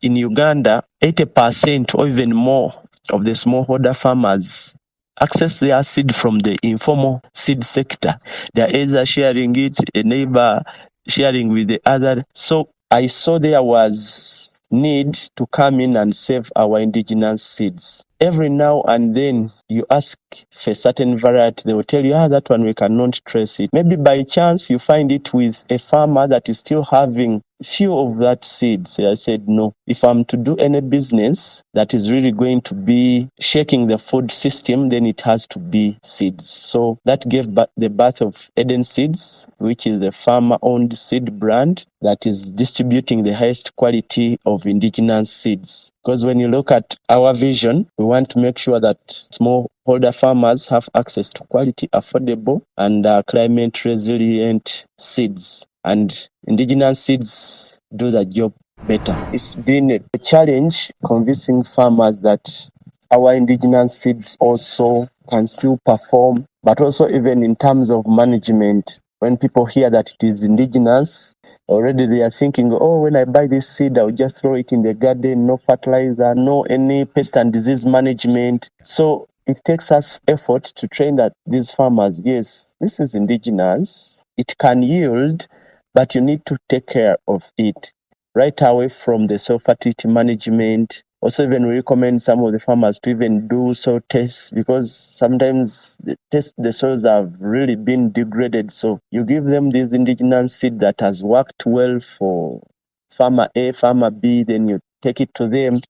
in Uganda, 80% or even more of the smallholder farmers access their seed from the informal seed sector. They are either sharing it, a neighbor sharing with the other. So I saw there was need to come in and save our indigenous seeds. Every now and then you ask for a certain variety, they will tell you, that one we cannot trace it. Maybe by chance you find it with a farmer that is still having few of that seeds. So I said, no, if I'm to do any business that is really going to be shaking the food system, then it has to be seeds. So that gave the birth of Eden Seeds, which is a farmer-owned seed brand that is distributing the highest quality of indigenous seeds. Because when you look at our vision, we want to make sure that smallholder farmers have access to quality, affordable, and climate resilient seeds. And indigenous seeds do the job better. It's been a challenge convincing farmers that our indigenous seeds also can still perform, but also even in terms of management. When people hear that it is indigenous, already they are thinking, when I buy this seed, I'll just throw it in the garden, no fertilizer, no any pest and disease management. So it takes us effort to train that these farmers, yes, this is indigenous, it can yield, but you need to take care of it right away from the soil fertility management. Also, even we recommend some of the farmers to even do soil tests, because sometimes the soils have really been degraded. So you give them this indigenous seed that has worked well for farmer A, farmer B, then you take it to them,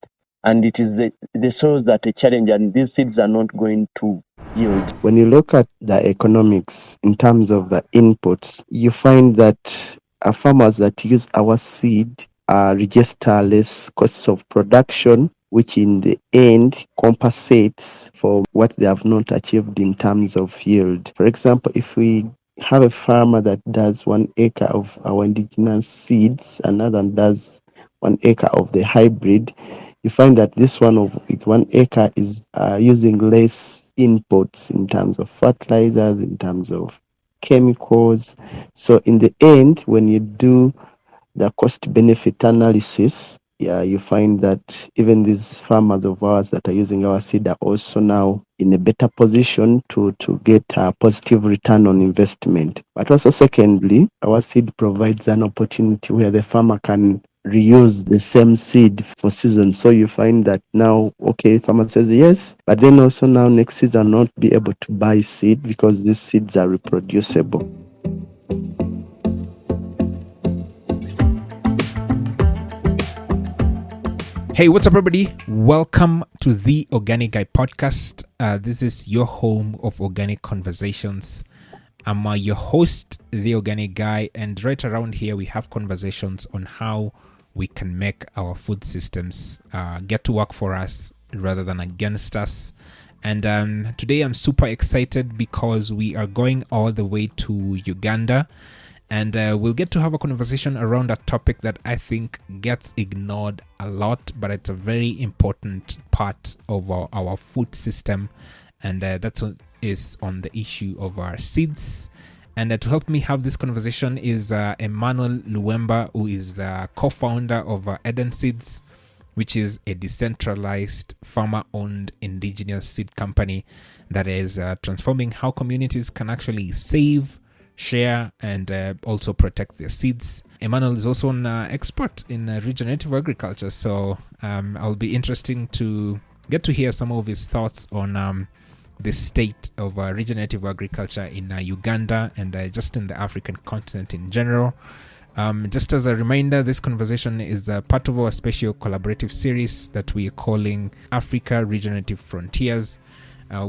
and it is the soils that are a challenge, and these seeds are not going to yield. When you look at the economics in terms of the inputs, you find that farmers that use our seed register less costs of production, which in the end compensates for what they have not achieved in terms of yield. For example, if we have a farmer that does 1 acre of our indigenous seeds, another does 1 acre of the hybrid, you find that this one with 1 acre is using less inputs in terms of fertilizers, in terms of chemicals. So in the end, when you do the cost-benefit analysis, you find that even these farmers of ours that are using our seed are also now in a better position to get a positive return on investment. But also secondly, our seed provides an opportunity where the farmer can reuse the same seed for seasons. So you find that now, farmer says yes, but then also now next season not be able to buy seed because these seeds are reproducible. Hey, what's up, everybody? Welcome to the Organic Guy podcast. This is your home of organic conversations. I'm your host, the Organic Guy, and right around here we have conversations on how we can make our food systems get to work for us rather than against us. And today I'm super excited because we are going all the way to Uganda. And we'll get to have a conversation around a topic that I think gets ignored a lot, but it's a very important part of our food system. And that is on the issue of our seeds. And to help me have this conversation is Emmanuel Luwemba, who is the co-founder of Eden Seeds, which is a decentralized farmer-owned indigenous seed company that is transforming how communities can actually save, share, and also protect their seeds. Emmanuel is also an expert in regenerative agriculture, so I'll be interesting to get to hear some of his thoughts on the state of regenerative agriculture in Uganda and just in the African continent in general. Just as a reminder, this conversation is part of our special collaborative series that we are calling African Regenerative Frontrunners,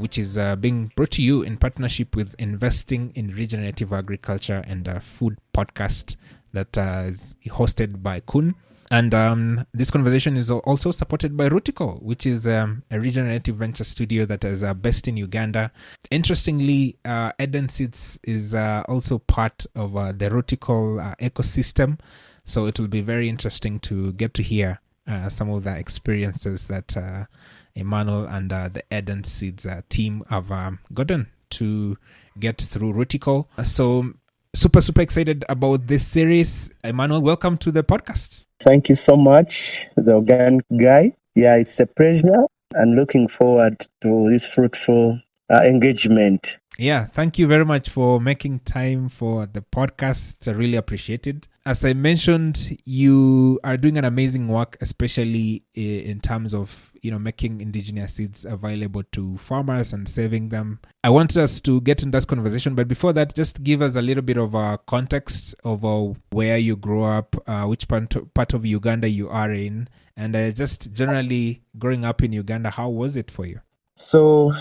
which is being brought to you in partnership with Investing in Regenerative Agriculture and Food podcast that is hosted by Kun. And this conversation is also supported by Rootical, which is a regenerative venture studio that is based in Uganda. Interestingly, Eden Seeds is also part of the Rootical ecosystem. So it will be very interesting to get to hear some of the experiences that Emmanuel and the Eden Seeds team have gotten to get through Rootical. So super excited about this series. Emmanuel, welcome to the podcast. Thank you so much, the organic guy. Yeah, it's a pleasure and looking forward to this fruitful engagement. Yeah, thank you very much for making time for the podcast. I really appreciate it. As I mentioned, you are doing an amazing work, especially in terms of making indigenous seeds available to farmers and saving them. I want us to get in that conversation, but before that, just give us a little bit of a context of where you grew up, which part of Uganda you are in, and just generally growing up in Uganda. How was it for you? So,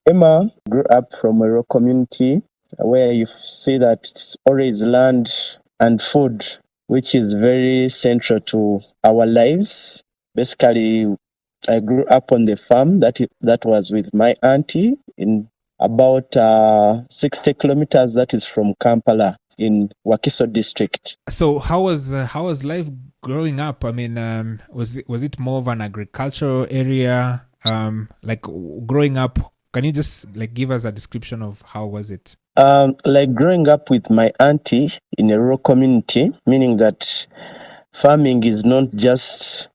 Emma grew up from a rural community where you see that it's always land and food, which is very central to our lives. Basically, I grew up on the farm that was with my auntie in about 60 kilometers, that is from Kampala in Wakiso district. So how was life growing up? I mean, was it more of an agricultural area? Like growing up, can you just give us a description of how was it? Like growing up with my auntie in a rural community, meaning that farming is not just,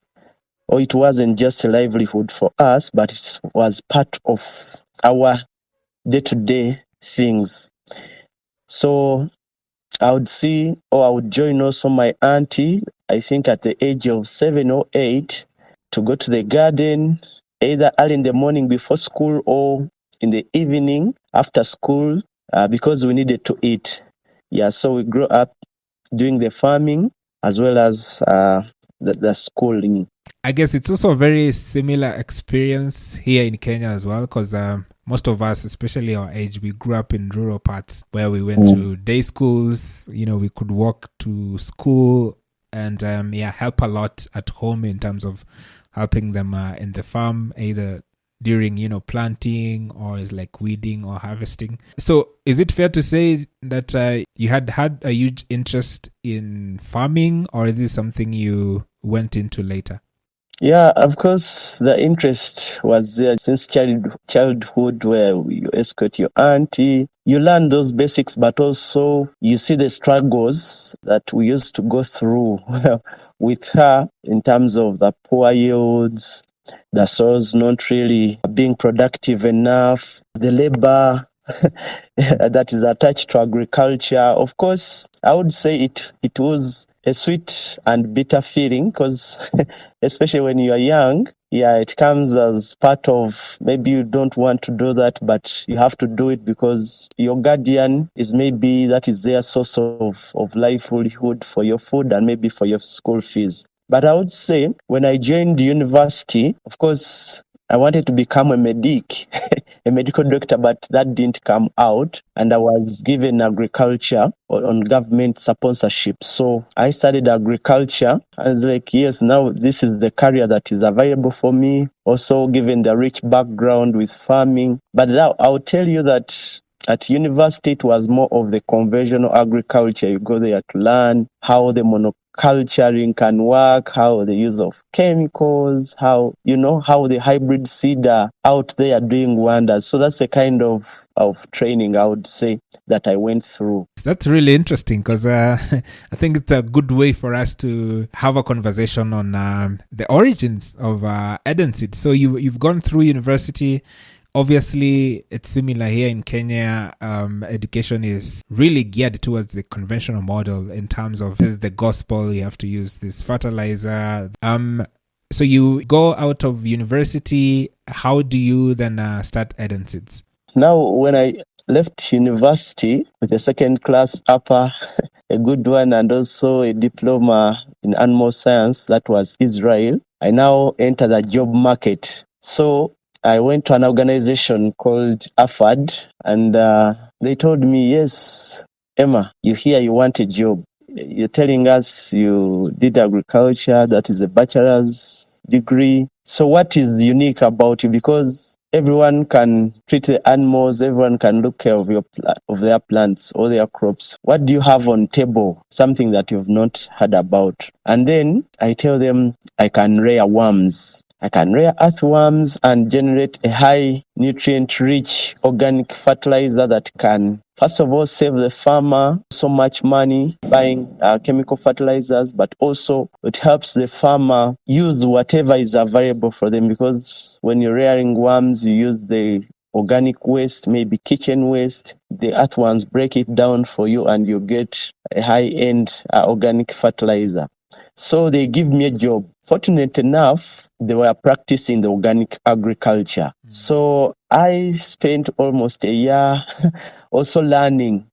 or it wasn't just a livelihood for us, but it was part of our day-to-day things. So I would see, or I would join also my auntie, I think at the age of 7 or 8, to go to the garden, either early in the morning before school or in the evening after school, because we needed to eat. Yeah, so we grew up doing the farming as well as the schooling. I guess it's also a very similar experience here in Kenya as well, because most of us, especially our age, we grew up in rural parts where we went to day schools. We could walk to school and help a lot at home in terms of helping them in the farm, either during planting or is like weeding or harvesting. So is it fair to say that you had a huge interest in farming, or is this something you went into later? Yeah, of course, the interest was there since childhood, where you escort your auntie. You learn those basics, but also you see the struggles that we used to go through with her in terms of the poor yields, the soils not really being productive enough, the labor that is attached to agriculture. Of course, I would say it was a sweet and bitter feeling, because especially when you are young, it comes as part of, maybe you don't want to do that, but you have to do it because your guardian is, maybe that is their source of livelihood for your food and maybe for your school fees. But I would say when I joined university, of course, I wanted to become a medic, a medical doctor, but that didn't come out. And I was given agriculture on government sponsorship. So I studied agriculture. I was like, yes, now this is the career that is available for me. Also, given the rich background with farming. But now I'll tell you that at university, it was more of the conventional agriculture. You go there to learn how the monoculturing can work, how the use of chemicals, how the hybrid seed are out there doing wonders. So that's the kind of training, I would say, that I went through. That's really interesting, because I think it's a good way for us to have a conversation on the origins of Eden Seed. So you've gone through university. Obviously, it's similar here in Kenya. Education is really geared towards the conventional model in terms of this is the gospel, you have to use this fertilizer. So you go out of university. How do you then start Eden Seeds? Now, when I left university with a second class upper, a good one, and also a diploma in animal science, that was Israel, I now enter the job market. So I went to an organization called AFAD, and they told me, yes, Emma, you here, you want a job. You're telling us you did agriculture, that is a bachelor's degree. So what is unique about you? Because everyone can treat the animals, everyone can look care of their plants or their crops. What do you have on table? Something that you've not heard about. And then I tell them I can rear worms. I can rear earthworms and generate a high nutrient-rich organic fertilizer that can first of all, save the farmer so much money buying chemical fertilizers, but also it helps the farmer use whatever is available for them, because when you're rearing worms, you use the organic waste, maybe kitchen waste. The earthworms break it down for you and you get a high-end organic fertilizer. So they give me a job. Fortunate enough, they were practicing the organic agriculture. So I spent almost a year also learning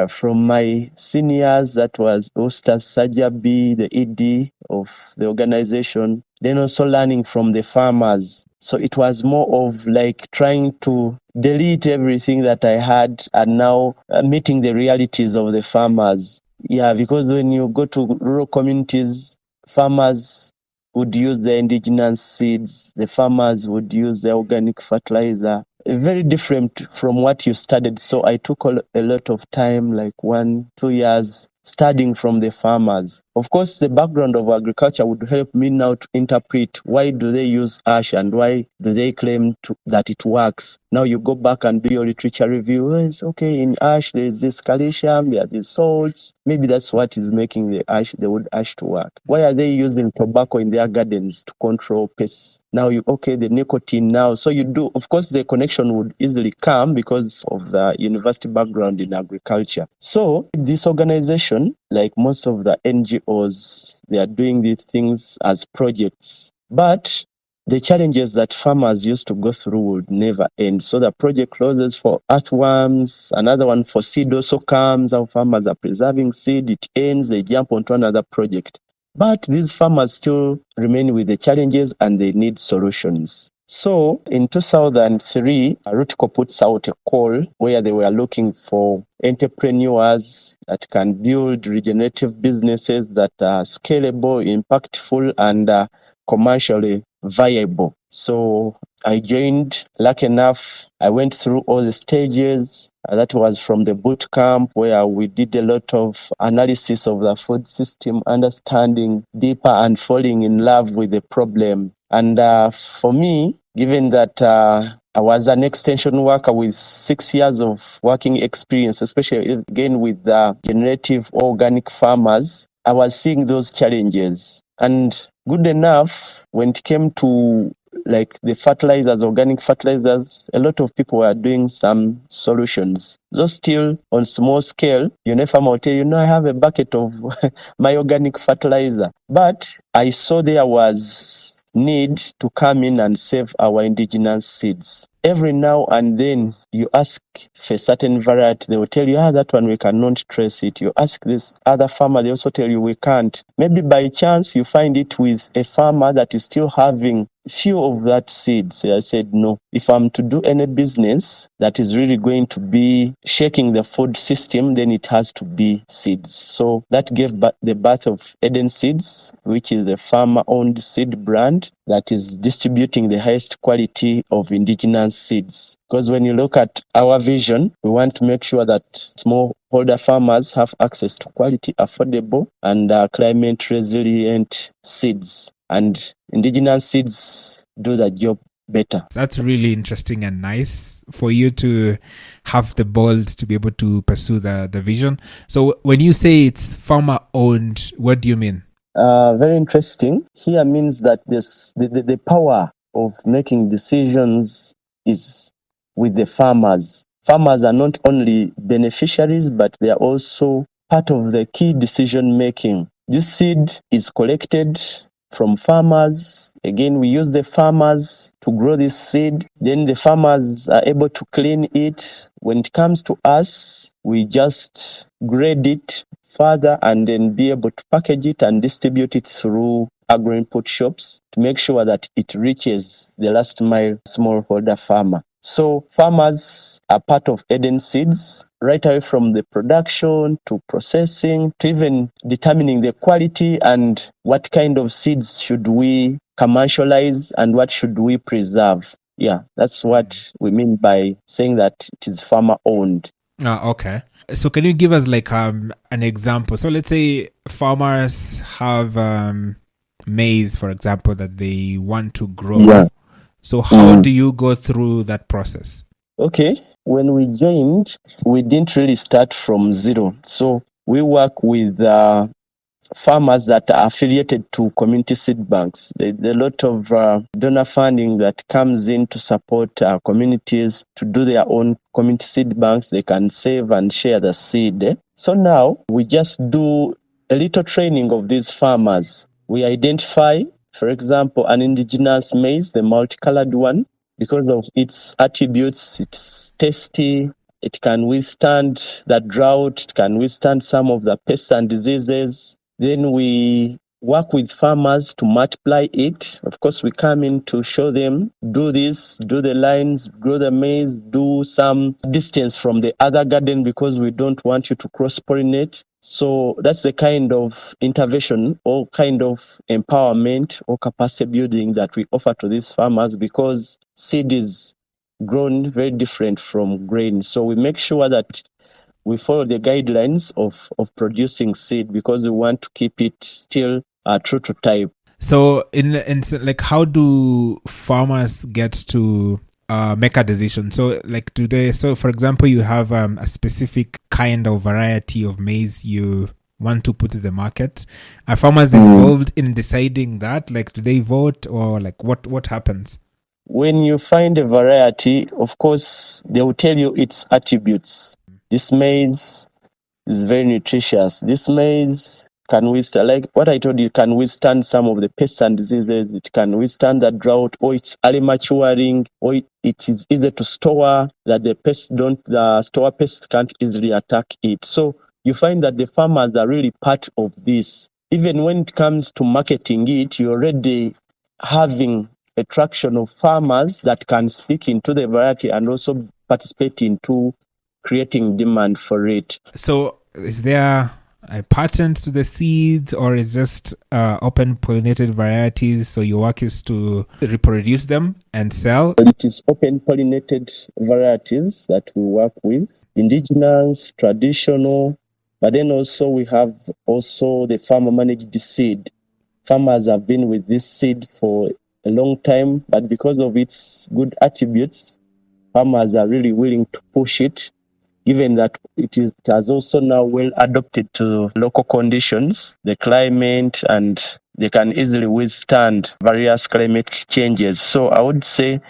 from my seniors, that was Ustaz Sajabi, the ED of the organization, then also learning from the farmers. So it was more of like trying to delete everything that I had and now meeting the realities of the farmers. Yeah, because when you go to rural communities, farmers would use the indigenous seeds, the farmers would use the organic fertilizer. Very different from what you studied. So I took a lot of time, like 1-2 years, studying from the farmers. Of course, the background of agriculture would help me now to interpret why do they use ash and why do they claim that it works. Now you go back and do your literature review. Oh, it's okay, in ash there's this calcium, there are these salts. Maybe that's what is making the wood ash to work. Why are they using tobacco in their gardens to control pests? Now the nicotine now. So you do, of course, the connection would easily come because of the university background in agriculture. So this organization, like most of the NGOs, they are doing these things as projects. But the challenges that farmers used to go through would never end. So the project closes for earthworms, another one for seed also comes. Our farmers are preserving seed, it ends, they jump onto another project. But these farmers still remain with the challenges and they need solutions. So in 2003, Rootical puts out a call where they were looking for entrepreneurs that can build regenerative businesses that are scalable, impactful, and commercially viable. So I joined. Lucky enough, I went through all the stages. That was from the boot camp where we did a lot of analysis of the food system, understanding deeper and falling in love with the problem. And for me, given that I was an extension worker with 6 years of working experience, especially again with generative organic farmers, I was seeing those challenges. And good enough, when it came to like the fertilizers, organic fertilizers, a lot of people were doing some solutions. Though still on small scale, farmer will tell you, I have a bucket of my organic fertilizer. But I saw there was need to come in and save our indigenous seeds. Every now and then you ask for a certain variety, they will tell you, that one we cannot trace it. You ask this other farmer, they also tell you we can't. Maybe by chance you find it with a farmer that is still having few of that seed. So I said, no, if I'm to do any business that is really going to be shaking the food system, then it has to be seeds. So that gave the birth of Eden Seeds, which is a farmer-owned seed brand that is distributing the highest quality of indigenous seeds. Because when you look at our vision, we want to make sure that smallholder farmers have access to quality, affordable, and climate resilient seeds. And indigenous seeds do the job better. That's really interesting and nice for you to have the bold to be able to pursue the vision. So when you say it's farmer owned, what do you mean? Very interesting. Here means that the power of making decisions is with the farmers. Farmers are not only beneficiaries, but they are also part of the key decision making. This seed is collected from farmers. Again, we use the farmers to grow this seed. Then the farmers are able to clean it. When it comes to us, we just grade it further and then be able to package it and distribute it through agro-input shops to make sure that it reaches the last mile smallholder farmer. So farmers are part of Eden Seeds, right away from the production to processing to even determining the quality and what kind of seeds should we commercialize and what should we preserve. Yeah, that's what we mean by saying that it is farmer owned. Okay. So can you give us like an example? So let's say farmers have maize, for example, that they want to grow. Yeah. So how do you go through that process? Okay, when we joined, we didn't really start from zero. So we work with farmers that are affiliated to community seed banks. There's a lot of donor funding that comes in to support communities to do their own community seed banks. They can save and share the seed. So now we just do a little training of these farmers. We identify, for example, an indigenous maize, the multicolored one, because of its attributes. It's tasty, it can withstand the drought, it can withstand some of the pests and diseases. Then we work with farmers to multiply it. Of course, we come in to show them, do this, do the lines, grow the maize, do some distance from the other garden because we don't want you to cross-pollinate. So that's the kind of intervention or kind of empowerment or capacity building that we offer to these farmers, because seed is grown very different from grain. So we make sure that we follow the guidelines of producing seed, because we want to keep it still true to type. So in like, how do farmers get to make a decision? So like, do they, so for example, you have a specific kind of variety of maize you want to put to the market. Are farmers involved in deciding that? Like, do they vote, or like what happens? When you find a variety, of course, they will tell you its attributes. This maize is very nutritious. This maize can withstand, like what I told you, can withstand some of the pests and diseases. It can withstand the drought, or it's early maturing, or it is easy to store, that the store pests can't easily attack it. So you find that the farmers are really part of this. Even when it comes to marketing it, you're already having a traction of farmers that can speak into the variety and also participate into creating demand for it. So is there a patent to the seeds, or is just open pollinated varieties? So your work is to reproduce them and sell? It is open pollinated varieties that we work with, indigenous, traditional, but then also we have also the farmer managed seed. Farmers have been with this seed for a long time, but because of its good attributes, farmers are really willing to push it, given that it has also now well adapted to local conditions, the climate, and they can easily withstand various climate changes. So I would say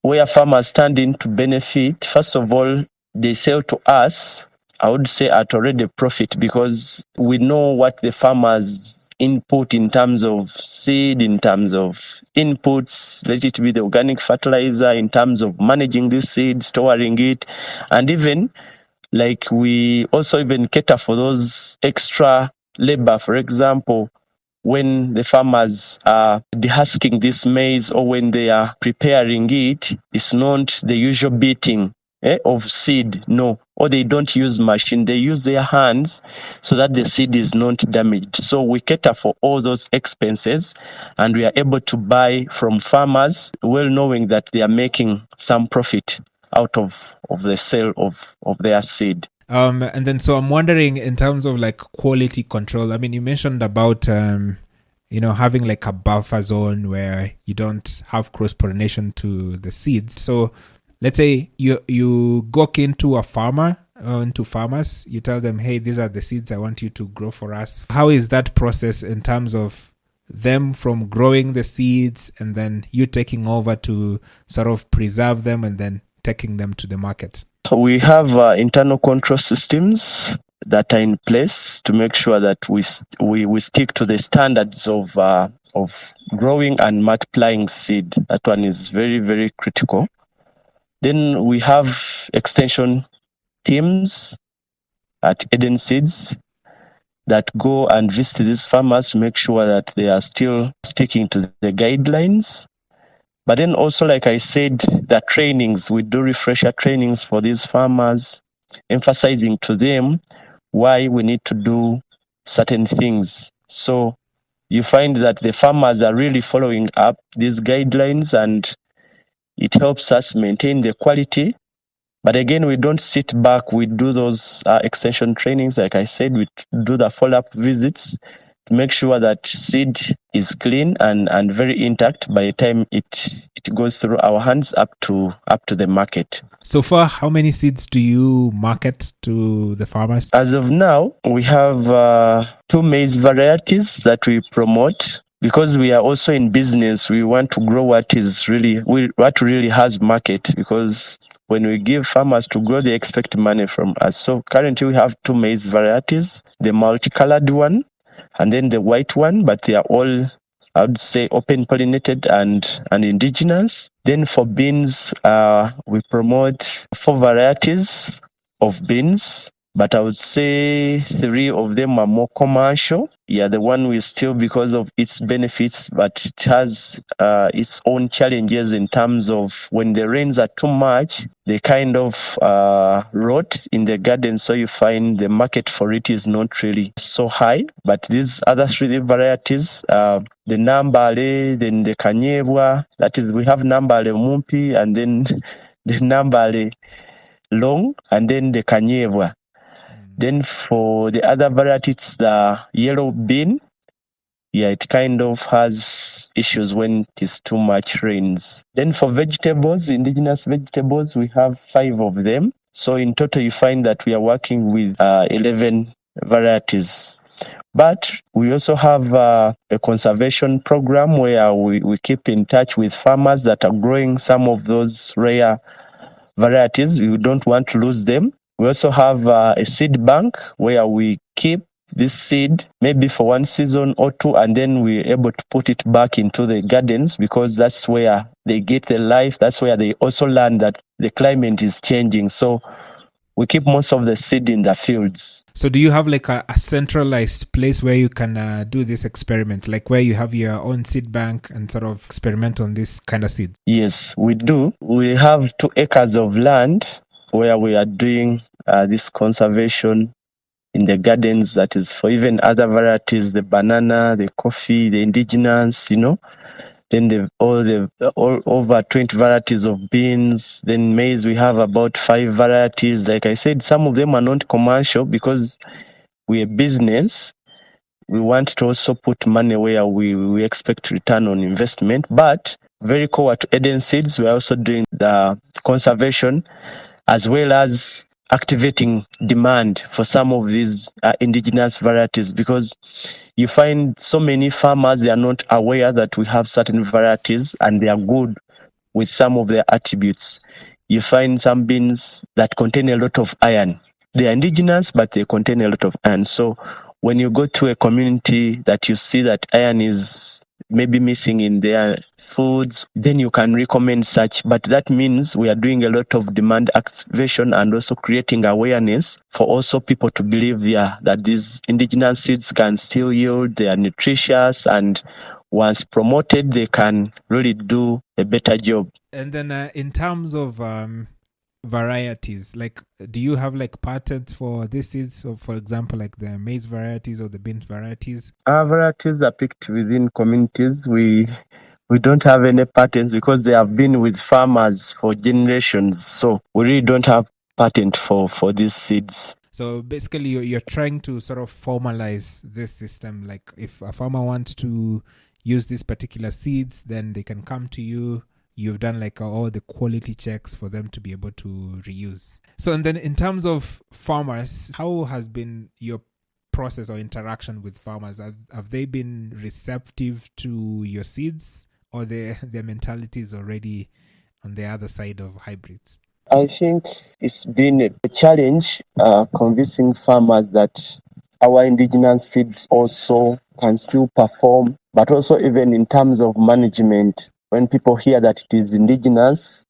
where farmers stand in to benefit, first of all, they sell to us, I would say, at already profit, because we know what the farmers input in terms of seed, in terms of inputs, let it be the organic fertilizer, in terms of managing this seed, storing it, and even like we also even cater for those extra labor. For example, when the farmers are dehusking this maize, or when they are preparing it, it's not the usual beating of seed, no. Or they don't use machine, they use their hands so that the seed is not damaged. So we cater for all those expenses, and we are able to buy from farmers, well knowing that they are making some profit out of the sale of their seed. And then, so I'm wondering, in terms of like quality control, I mean, you mentioned about having like a buffer zone where you don't have cross-pollination to the seeds. So let's say you go into a farmer, into farmers, you tell them, hey, these are the seeds I want you to grow for us. How is that process in terms of them from growing the seeds and then you taking over to sort of preserve them and then taking them to the market? We have internal control systems that are in place to make sure that we stick to the standards of growing and multiplying seed. That one is very, very critical. Then we have extension teams at Eden Seeds that go and visit these farmers to make sure that they are still sticking to the guidelines. But then also, like I said, the trainings, we do refresher trainings for these farmers, emphasizing to them why we need to do certain things. So you find that the farmers are really following up these guidelines, and it helps us maintain the quality. But again, we don't sit back. We do those extension trainings. Like I said, we do the follow-up visits make sure that seed is clean and very intact by the time it goes through our hands up to the market. So far, how many seeds do you market to the farmers? As of now, we have 2 maize varieties that we promote. Because we are also in business, we want to grow what really has market, because when we give farmers to grow, they expect money from us. So currently we have 2 maize varieties, the multicolored one and then the white one, but they are all, I would say, open pollinated and indigenous. Then for beans, we promote 4 varieties of beans, but I would say 3 of them are more commercial. Yeah, the one we still, because of its benefits, but it has its own challenges in terms of when the rains are too much, they kind of rot in the garden, so you find the market for it is not really so high. But these other 3 varieties, the Nambale, then the Kanyebwa, that is, we have Nambale Mumpi, and then the Nambale Long, and then the Kanyebwa. Then for the other variety, it's the yellow bean. Yeah, it kind of has issues when it is too much rains. Then for vegetables, indigenous vegetables, we have 5 of them. So in total, you find that we are working with 11 varieties. But we also have a conservation program where we keep in touch with farmers that are growing some of those rare varieties. We don't want to lose them. We also have a seed bank where we keep this seed maybe for 1 season or 2, and then we're able to put it back into the gardens, because that's where they get the life. That's where they also learn that the climate is changing. So we keep most of the seed in the fields. So do you have like a centralized place where you can do this experiment, like where you have your own seed bank and sort of experiment on this kind of seeds? Yes, we do. We have 2 acres of land where we are doing this conservation in the gardens. That is for even other varieties, the banana, the coffee, the indigenous, Then all over 20 varieties of beans. Then maize, we have about 5 varieties. Like I said, some of them are not commercial because we're a business. We want to also put money where we expect return on investment. But very core to Eden Seeds, we're also doing the conservation as well as activating demand for some of these indigenous varieties, because you find so many farmers, they are not aware that we have certain varieties and they are good with some of their attributes. You find some beans that contain a lot of iron. They are indigenous, but they contain a lot of iron. So when you go to a community that you see that iron is maybe missing in their foods, then you can recommend such. But that means we are doing a lot of demand activation and also creating awareness for also people to believe that these indigenous seeds can still yield, they are nutritious, and once promoted, they can really do a better job. And then in terms of varieties, like, do you have like patents for these seeds? So for example, like the maize varieties or the bean varieties? Our varieties are picked within communities. We don't have any patents because they have been with farmers for generations. So we really don't have patent for these seeds. So basically you're trying to sort of formalize this system. Like if a farmer wants to use these particular seeds, then they can come to you. You've done like all the quality checks for them to be able to reuse. So, and then in terms of farmers, how has been your process or interaction with farmers? Have they been receptive to your seeds, or their mentality is already on the other side of hybrids? I think it's been a challenge convincing farmers that our indigenous seeds also can still perform, but also even in terms of management. When people hear that it is indigenous,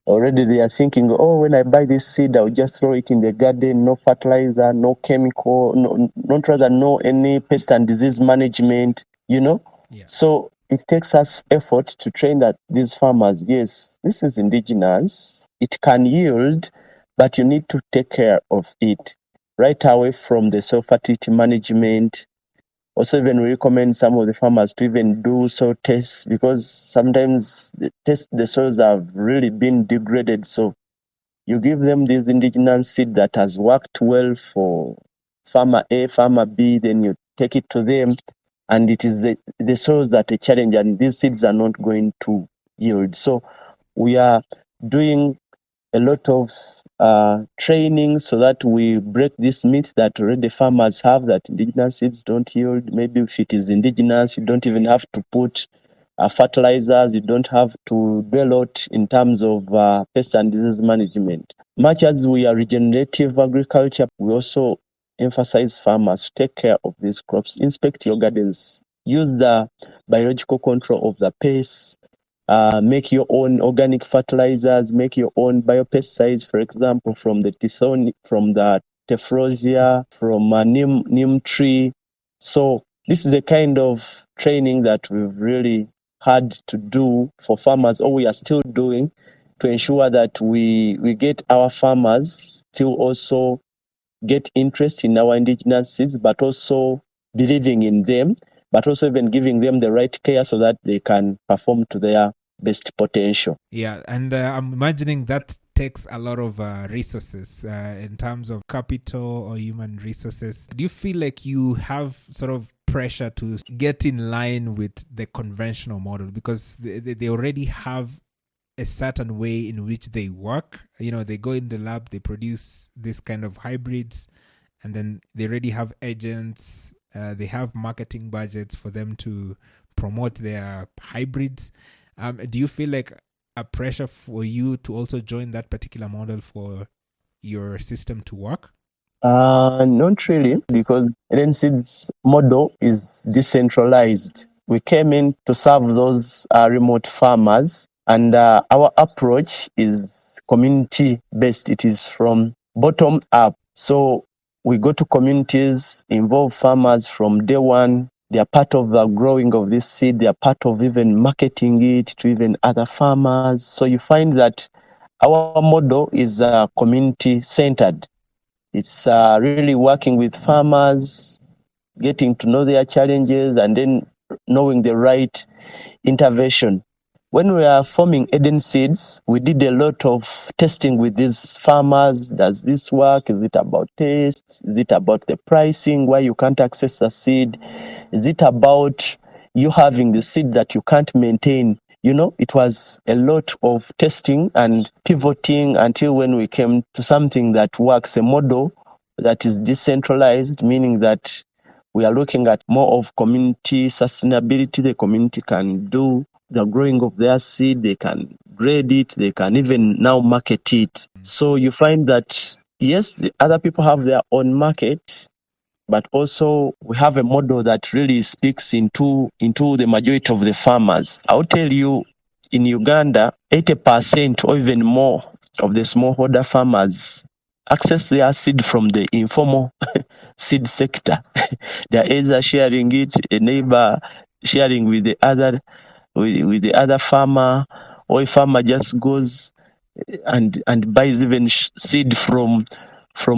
already they are thinking, oh, when I buy this seed, I'll just throw it in the garden, no fertilizer, no chemical, no any pest and disease management, Yeah. So it takes us effort to train that these farmers, yes, this is indigenous, it can yield, but you need to take care of it right away from the soil fertility management. Also, even we recommend some of the farmers to even do soil tests, because sometimes the soils have really been degraded. So you give them this indigenous seed that has worked well for farmer A, farmer B, then you take it to them, and it is the soils that a challenge, and these seeds are not going to yield. So we are doing a lot of training so that we break this myth that already farmers have, that indigenous seeds don't yield. Maybe if it is indigenous, you don't even have to put fertilizers, you don't have to do a lot in terms of pest and disease management. Much as we are regenerative agriculture, we also emphasize farmers to take care of these crops, inspect your gardens, use the biological control of the pests, make your own organic fertilizers, make your own biopesticides, for example, from the Tithon, from the Tephrosia, from a neem tree. So this is the kind of training that we've really had to do for farmers, or we are still doing, to ensure that we get our farmers still also get interest in our indigenous seeds, but also believing in them, but also even giving them the right care so that they can perform to their best potential. Yeah, and I'm imagining that takes a lot of resources in terms of capital or human resources. Do you feel like you have sort of pressure to get in line with the conventional model because they already have a certain way in which they work? You know, they go in the lab, they produce this kind of hybrids, and then they already have agents, they have marketing budgets for them to promote their hybrids. Do you feel like a pressure for you to also join that particular model for your system to work? Not really, because Eden Seeds model is decentralized. We came in to serve those remote farmers, and our approach is community-based. It is from bottom up. So we go to communities, involve farmers from day one. They are part of the growing of this seed. They are part of even marketing it to even other farmers. So you find that our model is community-centered. It's really working with farmers, getting to know their challenges, and then knowing the right intervention. When we are forming Eden Seeds, we did a lot of testing with these farmers. Does this work? Is it about taste? Is it about the pricing, why you can't access a seed? Is it about you having the seed that you can't maintain? You know, it was a lot of testing and pivoting until when we came to something that works, a model that is decentralized, meaning that we are looking at more of community sustainability. The community can do the growing of their seed, they can grade it, they can even now market it. So you find that, yes, the other people have their own market, but also we have a model that really speaks into the majority of the farmers. I'll tell you, in Uganda, 80% or even more of the smallholder farmers access their seed from the informal seed sector. They're either sharing it, a neighbor sharing with the other farmer, or a farmer just goes and buys even seed from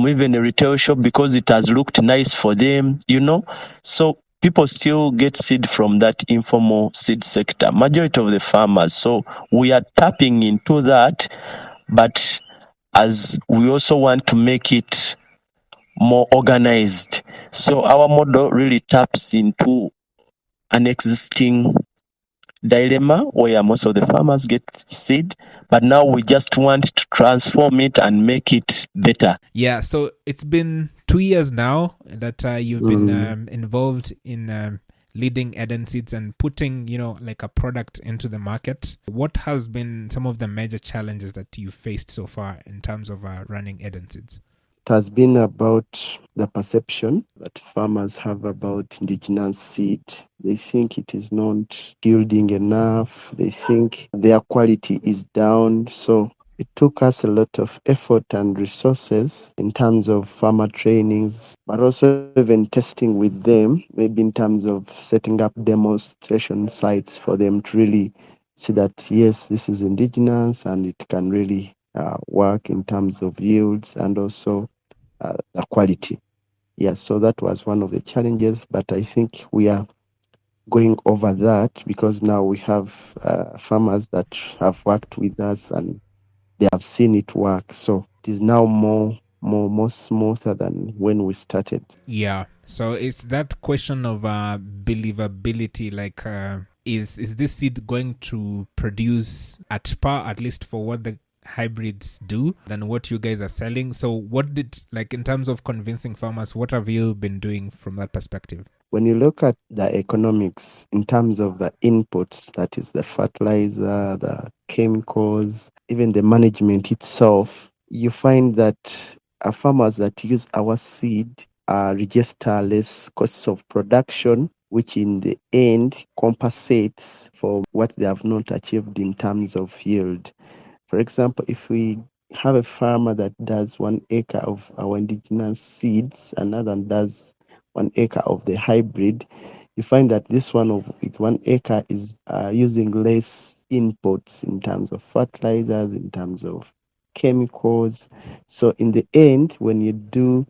even a retail shop because it has looked nice for them, you know. So people still get seed from that informal seed sector, majority of the farmers. So we are tapping into that, but as we also want to make it more organized. So our model really taps into an existing dilemma where most of the farmers get seed, but now we just want to transform it and make it better. Yeah, so it's been 2 years now that you've been involved in leading Eden Seeds and putting, you know, like a product into the market. What has been some of the major challenges that you faced so far in terms of running Eden Seeds? It has been about the perception that farmers have about indigenous seed. They think it is not yielding enough. They think their quality is down. So it took us a lot of effort and resources in terms of farmer trainings, but also even testing with them, maybe in terms of setting up demonstration sites for them to really see that, yes, this is indigenous and it can really work in terms of yields and also the quality. Yes, so that was one of the challenges, but I think we are going over that because now we have farmers that have worked with us and they have seen it work. So it is now more smoother than when we started. Yeah. So it's that question of believability, like is this seed going to produce at par, at least for what the hybrids do, than what you guys are selling? So what did, like, in terms of convincing farmers, what have you been doing from that perspective? When you look at the economics in terms of the inputs, that is the fertilizer, the chemicals, even the management itself, you find that farmers that use our seed register less costs of production, which in the end compensates for what they have not achieved in terms of yield. For example, if we have a farmer that does 1 acre of our indigenous seeds, another does 1 acre of the hybrid, you find that this one with 1 acre is using less inputs in terms of fertilizers, in terms of chemicals. So in the end, when you do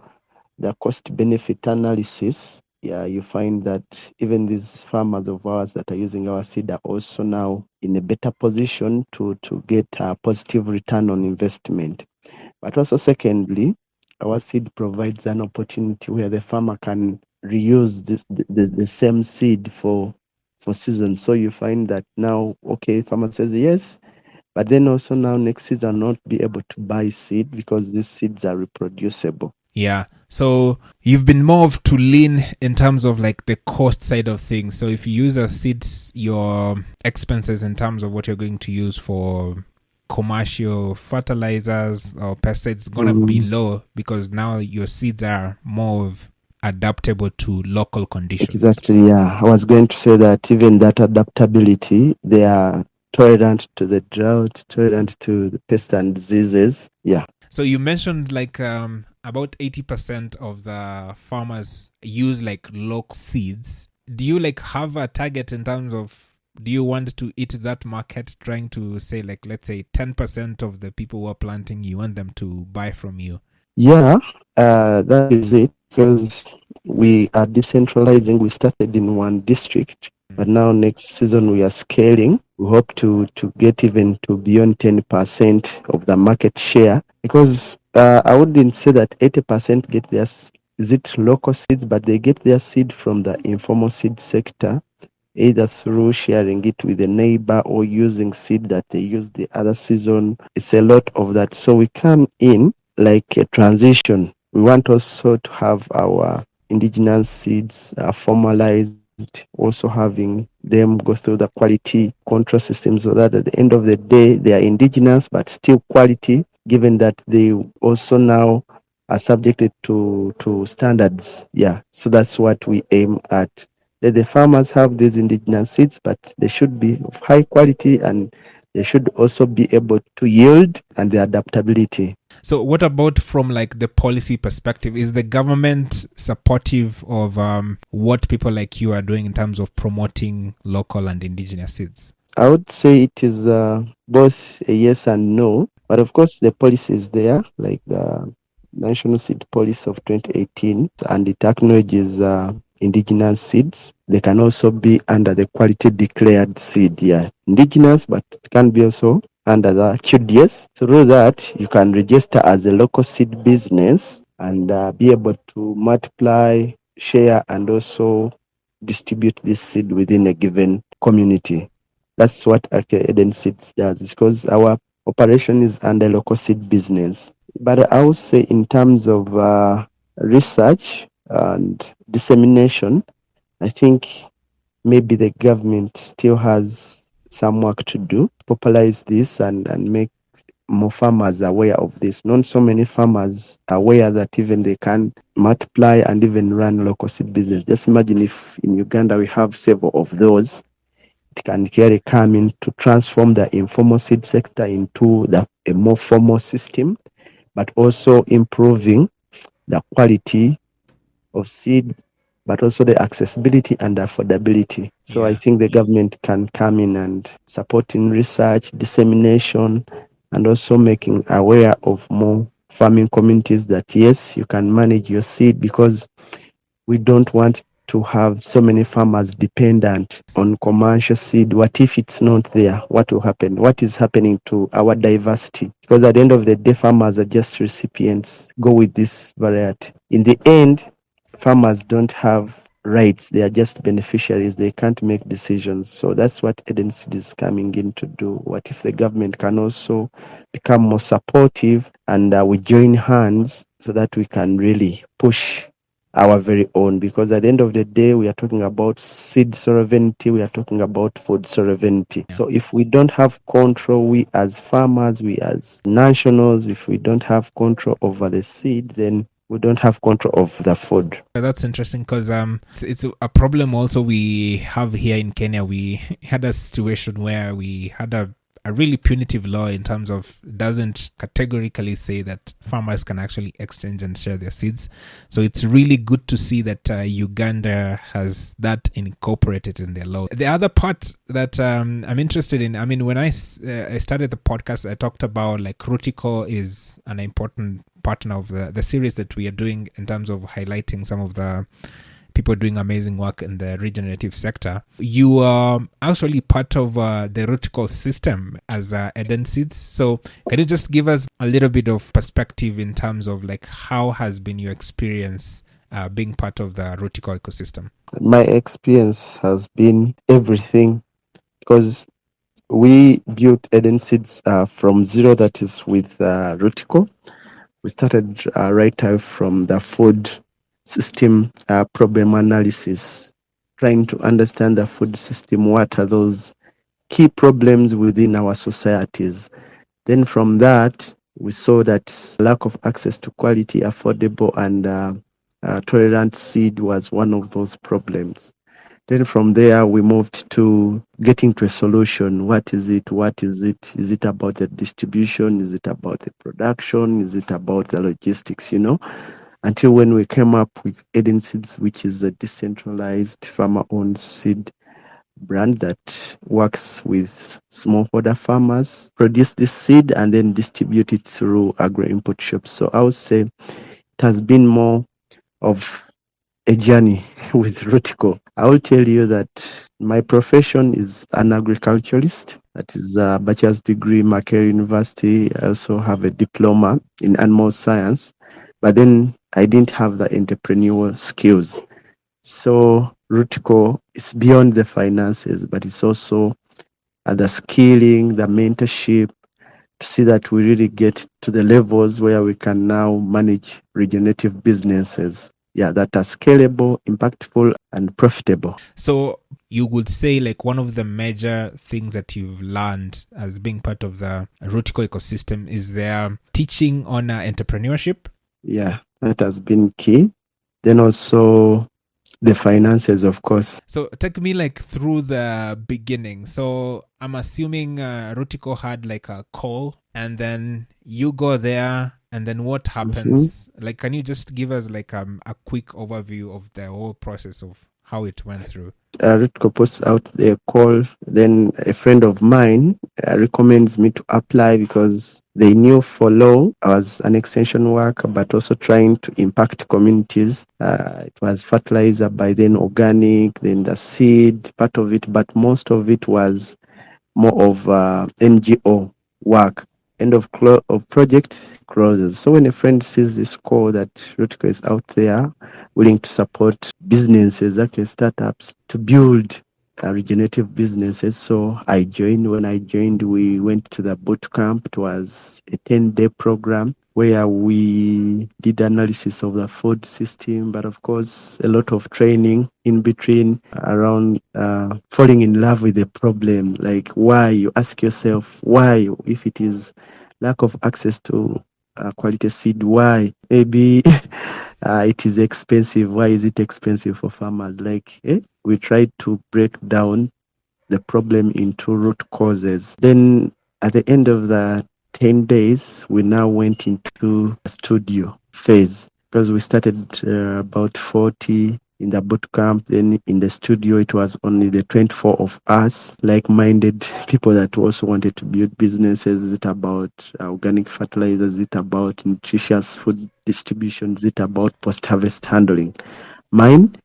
the cost benefit analysis, you find that even these farmers of ours that are using our seed are also now in a better position to get a positive return on investment. But also secondly, our seed provides an opportunity where the farmer can reuse the same seed for seasons. So you find that now, okay, farmer says yes, but then also now next season not be able to buy seed because these seeds are reproducible. Yeah. So you've been more of to lean in terms of like the cost side of things. So if you use a seeds, your expenses in terms of what you're going to use for commercial fertilizers or pesticides going to be low because now your seeds are more of adaptable to local conditions. Exactly, yeah. I was going to say that even that adaptability, they are tolerant to the drought, tolerant to the pests and diseases. Yeah. So you mentioned like about 80% of the farmers use like local seeds. Do you like have a target in terms of, do you want to eat that market, trying to say like, let's say 10% of the people who are planting, you want them to buy from you? Yeah, that is it, because we are decentralizing. We started in one district, but now next season we are scaling. We hope to get even to beyond 10% of the market share, because I wouldn't say that 80% get their local seeds, but they get their seed from the informal seed sector, either through sharing it with a neighbor or using seed that they use the other season. It's a lot of that. So we come in like a transition. We want also to have our indigenous seeds formalized, also having them go through the quality control system so that at the end of the day they are indigenous but still quality, given that they also now are subjected to standards. Yeah, so that's what we aim at. Let the farmers have these indigenous seeds, but they should be of high quality and they should also be able to yield and the adaptability. So what about from like the policy perspective? Is the government supportive of what people like you are doing in terms of promoting local and indigenous seeds? I would say it is both a yes and no. But of course, the policy is there, like the National Seed Policy of 2018, and it acknowledges indigenous seeds. They can also be under the quality declared seed. Yeah, indigenous, but it can be also under the QDS. Through that, you can register as a local seed business and be able to multiply, share, and also distribute this seed within a given community. That's what Eden Seeds does, because our operation is under local seed business. But I would say in terms of research and dissemination, I think maybe the government still has some work to do, popularize this and make more farmers aware of this. Not so many farmers are aware that even they can multiply and even run local seed business. Just imagine if in Uganda we have several of those. It can clearly come in to transform the informal seed sector into a more formal system, but also improving the quality of seed, but also the accessibility and affordability. So I think the government can come in and support in research, dissemination, and also making aware of more farming communities that yes, you can manage your seed, because we don't want to have so many farmers dependent on commercial seed. What if it's not there? What will happen? What is happening to our diversity? Because at the end of the day, farmers are just recipients. Go with this variety. In the end, farmers don't have rights. They are just beneficiaries. They can't make decisions. So that's what Eden Seed is coming in to do. What if the government can also become more supportive and we join hands so that we can really push our very own? Because at the end of the day, we are talking about seed sovereignty, we are talking about food sovereignty. So if we don't have control, we as farmers, we as nationals, if we don't have control over the seed, then we don't have control of the food. That's interesting because it's a problem also we have here in Kenya. We had a situation where we had a really punitive law in terms of doesn't categorically say that farmers can actually exchange and share their seeds. So it's really good to see that Uganda has that incorporated in their law. The other part that I'm interested in, I mean, when I started the podcast, I talked about like Rootical is an important partner of the series that we are doing in terms of highlighting some of the people doing amazing work in the regenerative sector. You are actually part of the Rootical system as Eden Seeds. So can you just give us a little bit of perspective in terms of like how has been your experience being part of the Rootical ecosystem? My experience has been everything, because we built Eden Seeds from zero, that is with Rootical. We started right out from the food system problem analysis, trying to understand the food system, what are those key problems within our societies. Then from that, we saw that lack of access to quality, affordable, and tolerant seed was one of those problems. Then from there, we moved to getting to a solution. What is it? What is it? Is it about the distribution? Is it about the production? Is it about the logistics, Until when we came up with Eden Seeds, which is a decentralized farmer-owned seed brand that works with smallholder farmers, produce this seed and then distribute it through agro-import shops. So I would say it has been more of a journey with Rootical. I will tell you that my profession is an agriculturalist. That is a bachelor's degree, Makerere University. I also have a diploma in animal science, but then I didn't have the entrepreneurial skills. So Rootical is beyond the finances, but it's also the skilling, the mentorship, to see that we really get to the levels where we can now manage regenerative businesses. That are scalable, impactful, and profitable. So you would say like one of the major things that you've learned as being part of the Rootical ecosystem is their teaching on entrepreneurship? Yeah, that has been key. Then also the finances, of course. So take me like through the beginning. So I'm assuming Rootical had like a call and then you go there. And then what happens? Like, can you just give us like a quick overview of the whole process of how it went through? Rootical puts out the call. Then a friend of mine recommends me to apply because they knew for law I was an extension worker, but also trying to impact communities. It was fertilizer, by then organic, then the seed, part of it, but most of it was more of NGO work. End of project closes. So when a friend sees this call that Rootical is out there willing to support businesses, actually startups, to build regenerative businesses, so I joined. When I joined, we went to the boot camp. It was a 10-day program where we did analysis of the food system, but of course a lot of training in between around falling in love with the problem. Like, why? You ask yourself why. If it is lack of access to quality seed, why? Maybe it is expensive. Why is it expensive for farmers? We tried to break down the problem into root causes. Then at the end of the 10 days, we now went into a studio phase, because we started about 40 in the boot camp. Then in the studio, it was only the 24 of us, like-minded people that also wanted to build businesses. Is it about organic fertilizers? Is it about nutritious food distribution? Is it about post-harvest handling? Mine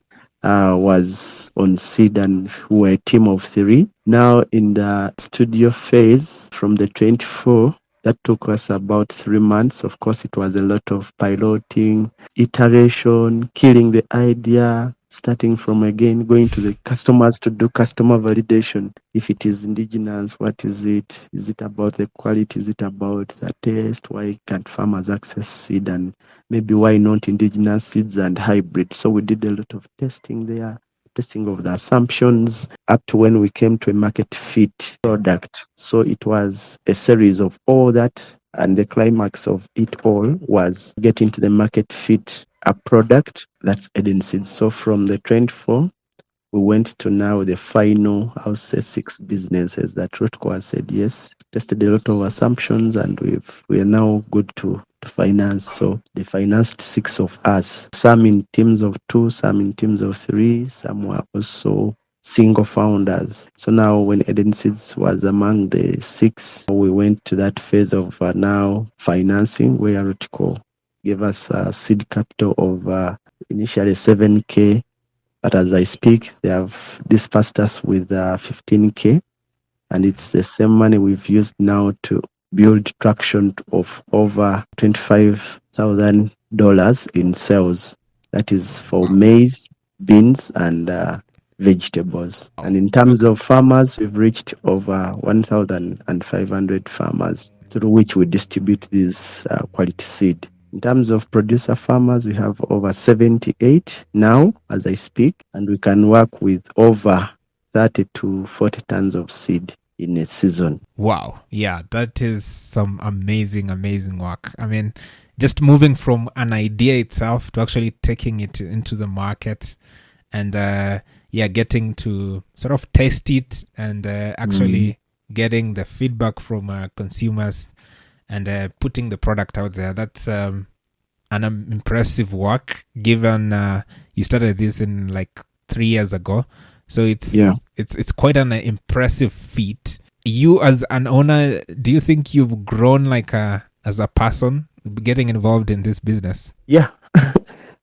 was on seed, and we were a team of 3. Now in the studio phase, from the 24, That took us about 3 months. Of course, it was a lot of piloting, iteration, killing the idea, starting from again, going to the customers to do customer validation. If it is indigenous, what is it? Is it about the quality? Is it about the taste? Why can't farmers access seed? And maybe why not indigenous seeds and hybrid? So we did a lot of testing there, testing of the assumptions up to when we came to a market fit product. So it was a series of all that, and the climax of it all was getting to the market fit a product that's Eden Seeds. So from the 24, we went to now the final, I would say 6 businesses that Rootical has said yes, tested a lot of assumptions, and we are now good to finance. So they financed 6 of us, some in teams of 2, some in teams of 3, some were also single founders. So now when Eden Seeds was among the 6, we went to that phase of now financing, where Rootical gave us a seed capital of initially 7K, but as I speak, they have dispersed us with 15K, and it's the same money we've used now to build traction of over $25,000 in sales. That is for maize, beans, and vegetables. And in terms of farmers, we've reached over 1,500 farmers through which we distribute this quality seed. In terms of producer farmers, we have over 78 now as I speak, and we can work with over 30 to 40 tons of seed in a season. Wow. Yeah, that is some amazing, amazing work. I mean, just moving from an idea itself to actually taking it into the market and getting to sort of test it and actually getting the feedback from consumers and putting the product out there. That's an impressive work, given you started this in like 3 years ago. So it's quite an impressive feat. You as an owner, do you think you've grown like as a person getting involved in this business? Yeah,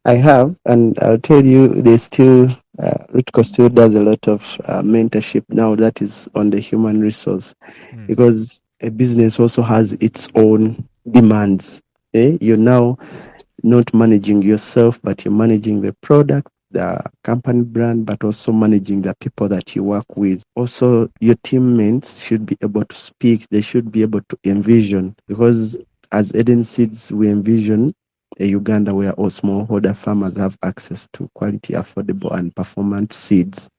I have, and I'll tell you, there's still Rootical still does a lot of mentorship now that is on the human resource, because a business also has its own demands. You're now not managing yourself, but you're managing the product, the company brand, but also managing the people that you work with. Also, your teammates should be able to speak. They should be able to envision, because as Eden Seeds, we envision a Uganda where all smallholder farmers have access to quality, affordable, and performance seeds,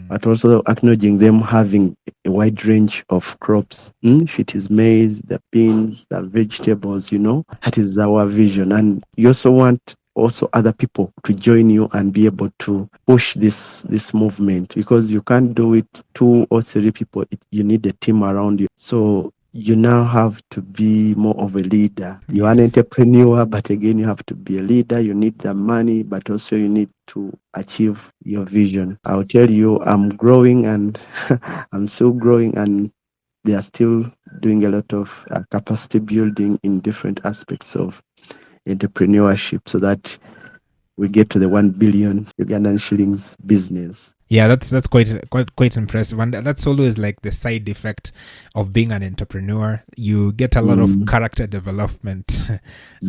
but also acknowledging them having a wide range of crops. If it is maize, the beans, the vegetables, that is our vision. And you also want also other people to join you and be able to push this movement, because you can't do it 2 or 3 people. You need a team around you. So you now have to be more of a leader. You're an entrepreneur, but again, you have to be a leader. You need the money, but also you need to achieve your vision. I'll tell you, I'm growing, and I'm still growing, and they are still doing a lot of capacity building in different aspects of entrepreneurship, so that we get to the 1 billion Ugandan shillings business. Yeah, that's quite impressive, and that's always like the side effect of being an entrepreneur. You get a lot of character development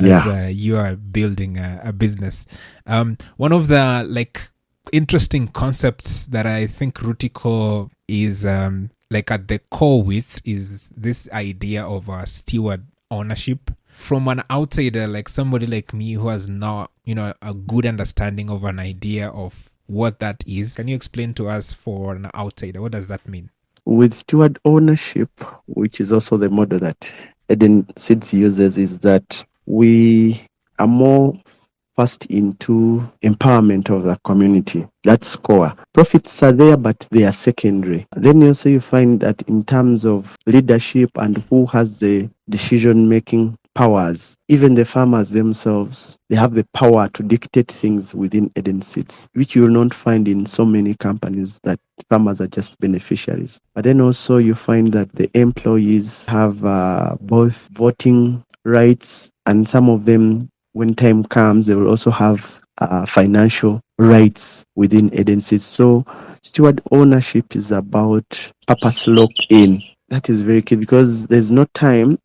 as you are building a business. One of the like interesting concepts that I think Rootical is like at the core with is this idea of steward ownership. From an outsider, like somebody like me who has not, a good understanding of an idea of what that is, can you explain to us, for an outsider, what does that mean? With steward ownership, which is also the model that Eden Seeds uses, is that we are more first into empowerment of the community. That's core. Profits are there, but they are secondary. Then also you find that in terms of leadership and who has the decision-making powers, even the farmers themselves, they have the power to dictate things within Eden Seeds, which you will not find in so many companies, that farmers are just beneficiaries. But then also you find that the employees have both voting rights, and some of them, when time comes, they will also have financial rights within Eden Seeds. So steward ownership is about purpose lock-in. That is very key, because there's no time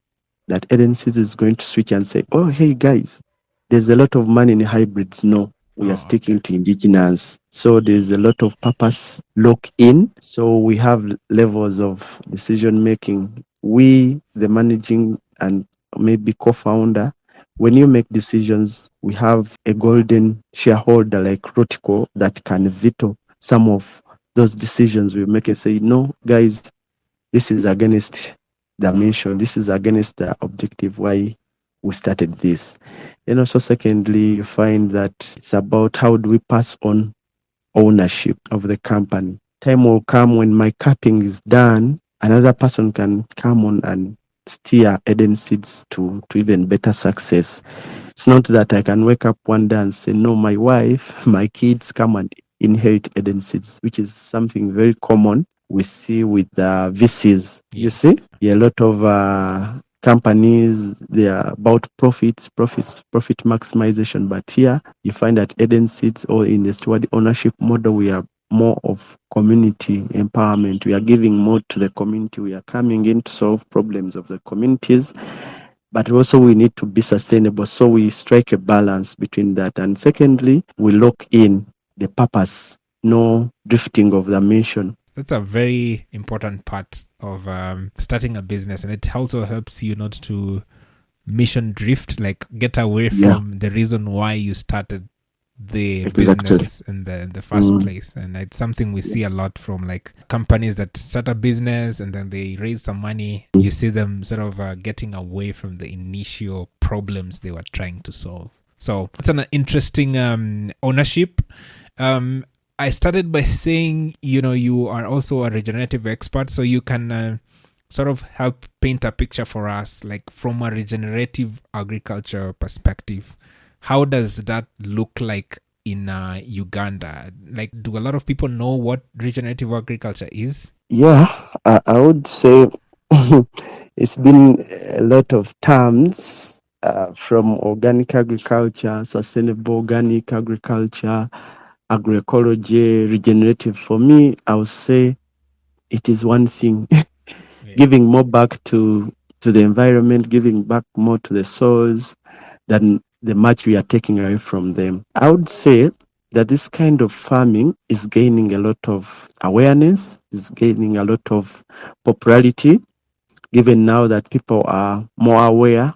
that Eden Seeds is going to switch and say, oh, hey guys, there's a lot of money in hybrids. No, we are sticking to indigenous. So there's a lot of purpose lock in. So we have levels of decision making. We, the managing and maybe co-founder, when you make decisions, we have a golden shareholder like Rootical that can veto some of those decisions we make and say, no, guys, this is against the mission. This is against the objective why we started this. And also, secondly, you find that it's about how do we pass on ownership of the company. Time will come when my capping is done, another person can come on and steer Eden Seeds to even better success. It's not that I can wake up one day and say, no, my wife, my kids come and inherit Eden Seeds, which is something very common we see with VCs. Yeah. You see, a lot of companies, they are about profit maximization. But here you find that Eden Seeds or in the steward ownership model, we are more of community empowerment. We are giving more to the community. We are coming in to solve problems of the communities. But also we need to be sustainable. So we strike a balance between that. And secondly, we lock in the purpose, no drifting of the mission. That's a very important part of starting a business, and it also helps you not to mission drift, like get away from the reason why you started the business in the first place. And it's something we see a lot from like companies that start a business and then they raise some money. You see them sort of getting away from the initial problems they were trying to solve. So it's an interesting ownership. I started by saying, you are also a regenerative expert, so you can sort of help paint a picture for us, like from a regenerative agriculture perspective. How does that look like in Uganda? Like, do a lot of people know what regenerative agriculture is? Yeah, I would say it's been a lot of terms from organic agriculture, sustainable organic agriculture, agroecology, regenerative. For me, I would say it is one thing. Giving more back to the environment, giving back more to the soils than the much we are taking away from them. I would say that this kind of farming is gaining a lot of awareness, is gaining a lot of popularity, given now that people are more aware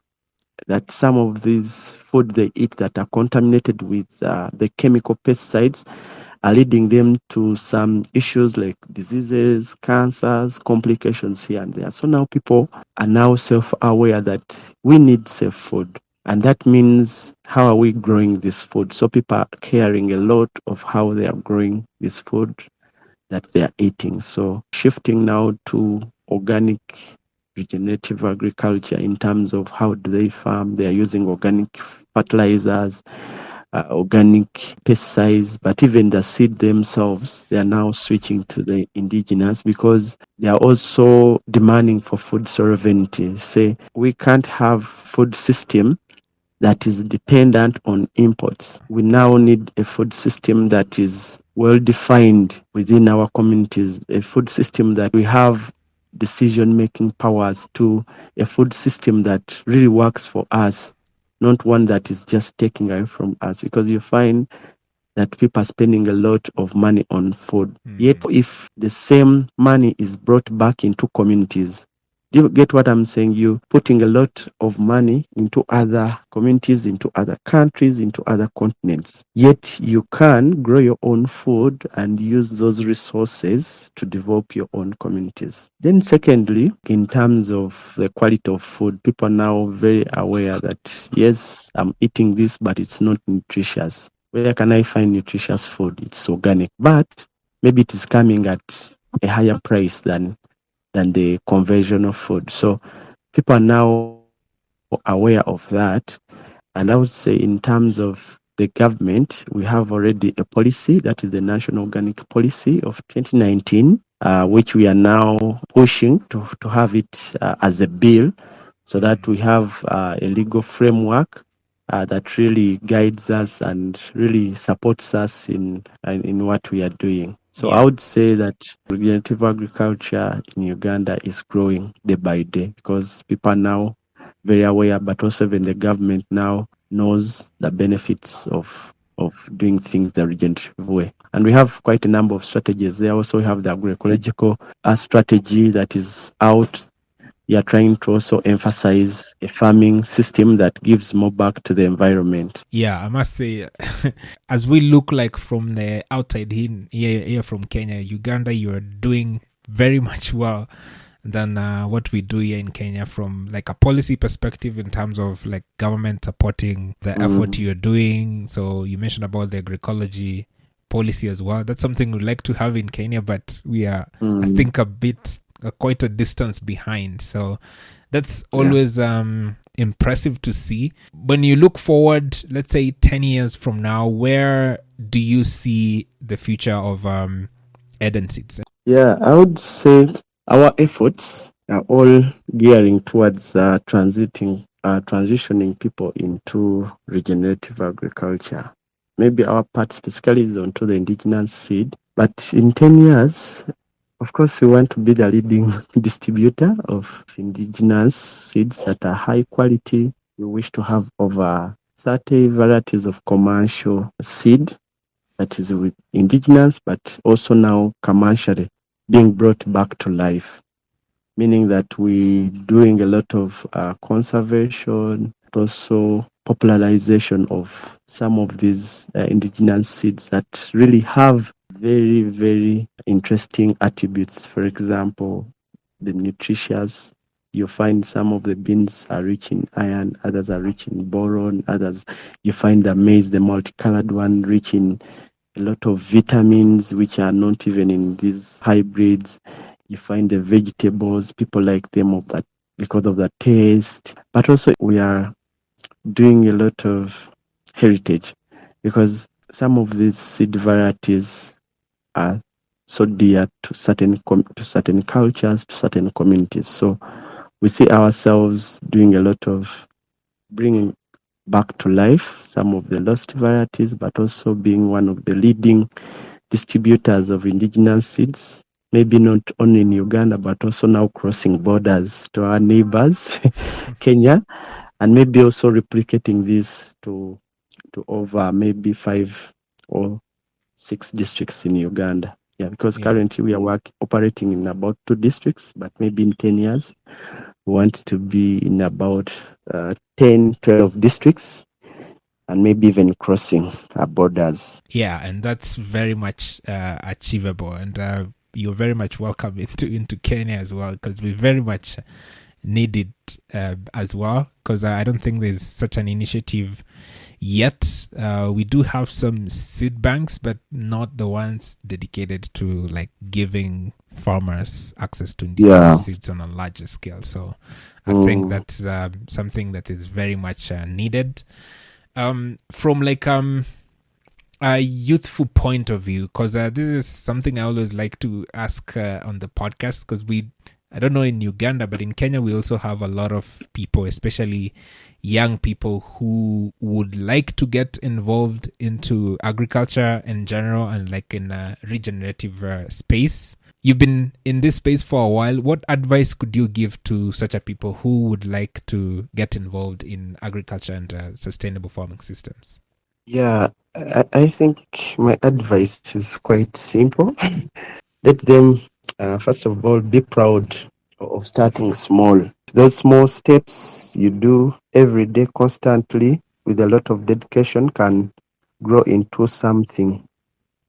that some of these food they eat that are contaminated with the chemical pesticides are leading them to some issues like diseases, cancers, complications here and there. So now people are now self-aware that we need safe food. And that means, how are we growing this food? So people are caring a lot of how they are growing this food that they are eating. So shifting now to organic regenerative agriculture in terms of how do they farm. They are using organic fertilizers, organic pesticides, but even the seed themselves, they are now switching to the indigenous because they are also demanding for food sovereignty. Say, we can't have food system that is dependent on imports. We now need a food system that is well defined within our communities, a food system that we have decision-making powers to, a food system that really works for us, not one that is just taking away from us. Because you find that people are spending a lot of money on food. Yet if the same money is brought back into communities, do you get what I'm saying? You putting a lot of money into other communities, into other countries, into other continents. Yet you can grow your own food and use those resources to develop your own communities. Then secondly, in terms of the quality of food, people are now very aware that, yes, I'm eating this, but it's not nutritious. Where can I find nutritious food? It's organic, but maybe it is coming at a higher price than the conventional food. So people are now aware of that. And I would say in terms of the government, we have already a policy, that is the National Organic Policy of 2019, which we are now pushing to have it as a bill, so that we have a legal framework that really guides us and really supports us in what we are doing. So I would say that regenerative agriculture in Uganda is growing day by day because people are now very aware, but also even the government now knows the benefits of doing things the regenerative way. And we have quite a number of strategies there. Also, we have the agroecological strategy that is out. We are trying to also emphasize a farming system that gives more back to the environment. Yeah, I must say, as we look like from the outside here from Kenya, Uganda, you are doing very much well than what we do here in Kenya from like a policy perspective in terms of like government supporting the effort you're doing. So you mentioned about the agroecology policy as well. That's something we'd like to have in Kenya, but we are, I think, quite a distance behind. So that's always impressive to see. When you look forward, let's say 10 years from now, where do you see the future of Eden Seeds? Yeah, I would say our efforts are all gearing towards transitioning people into regenerative agriculture. Maybe our part specifically is onto the indigenous seed, but in 10 years, of course, we want to be the leading distributor of indigenous seeds that are high quality. We wish to have over 30 varieties of commercial seed that is with indigenous, but also now commercially being brought back to life, meaning that we're doing a lot of conservation, also popularization of some of these indigenous seeds that really have very, very interesting attributes. For example, the nutritious. You find some of the beans are rich in iron, others are rich in boron, others you find the maize, the multicolored one, rich in a lot of vitamins which are not even in these hybrids. You find the vegetables, people like them of that because of the taste. But also we are doing a lot of heritage because some of these seed varieties are so dear to certain cultures, to certain communities. So we see ourselves doing a lot of bringing back to life some of the lost varieties, but also being one of the leading distributors of indigenous seeds, maybe not only in Uganda, but also now crossing borders to our neighbors, Kenya, and maybe also replicating this to over maybe 5 or 6 districts in Uganda. Yeah, because currently we are operating in about 2 districts, but maybe in 10 years, we want to be in about 10, 12 districts, and maybe even crossing our borders. Yeah, and that's very much achievable. And you're very much welcome into Kenya as well, because we very much need it as well, because I don't think there's such an initiative yet. We do have some seed banks, but not the ones dedicated to like giving farmers access to indigenous seeds on a larger scale. So I think that's something that is very much needed. From like a youthful point of view, because this is something I always like to ask on the podcast, because I don't know in Uganda, but in Kenya we also have a lot of people, especially young people, who would like to get involved into agriculture in general and like in a regenerative space. You've been in this space for a while. What advice could you give to such a people who would like to get involved in agriculture and sustainable farming systems? Yeah, I think my advice is quite simple. Let them, first of all, be proud of starting small. Those small steps you do every day constantly with a lot of dedication can grow into something